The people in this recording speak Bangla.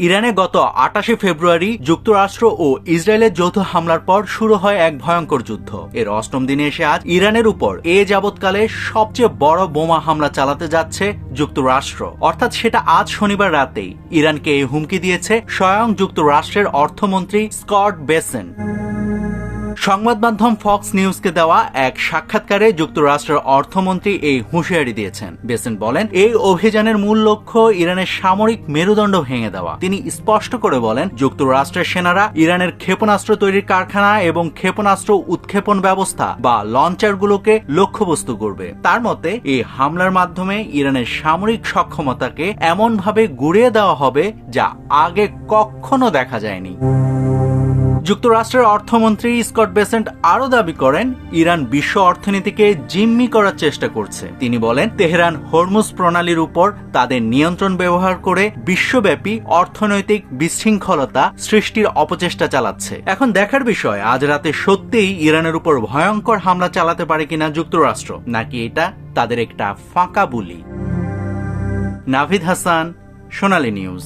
ইরানে গত 28 ফেব্রুয়ারি যুক্তরাষ্ট্র ও ইসরায়েলের যৌথ হামলার পর শুরু হয় এক ভয়ঙ্কর যুদ্ধ। এর অষ্টম দিনে এসে আজ ইরানের উপর যাবৎকালে সবচেয়ে বড় বোমা হামলা চালাতে যাচ্ছে যুক্তরাষ্ট্র। অর্থাৎ সেটা আজ শনিবার রাতেই ইরানকে এই হুমকি দিয়েছে স্বয়ং যুক্তরাষ্ট্রের অর্থমন্ত্রী স্কট বেসেন্ট। সংবাদ মাধ্যম ফক্স নিউজকে দেওয়া এক সাক্ষাৎকারে যুক্তরাষ্ট্রের অর্থমন্ত্রী এই হুঁশিয়ারি দিয়েছেন। বেসেন্ট বলেন, এই অভিযানের মূল লক্ষ্য ইরানের সামরিক মেরুদণ্ড ভেঙে দেওয়া। তিনি স্পষ্ট করে বলেন, যুক্তরাষ্ট্রের সেনারা ইরানের ক্ষেপণাস্ত্র তৈরির কারখানা এবং ক্ষেপণাস্ত্র উৎক্ষেপণ ব্যবস্থা বা লঞ্চারগুলোকে লক্ষ্যবস্তু করবে। তার মতে এই হামলার মাধ্যমে ইরানের সামরিক সক্ষমতাকে এমনভাবে গুঁড়িয়ে দেওয়া হবে যা আগে কখনো দেখা যায়নি। যুক্তরাষ্ট্রের অর্থমন্ত্রী স্কট বেসেন্ট আরও দাবি করেন, ইরান বিশ্ব অর্থনীতিকে জিম্মি করার চেষ্টা করছে। তিনি বলেন, তেহরান হরমুজ প্রণালীর উপর তাদের নিয়ন্ত্রণ ব্যবহার করে বিশ্বব্যাপী অর্থনৈতিক বিশৃঙ্খলতা সৃষ্টির অপচেষ্টা চালাচ্ছে। এখন দেখার বিষয়, আজ রাতে সত্যিই ইরানের উপর ভয়ঙ্কর হামলা চালাতে পারে কিনা যুক্তরাষ্ট্র, নাকি এটা তাদের একটা ফাঁকা বুলি। নাভিদ হাসান, সোনালী নিউজ।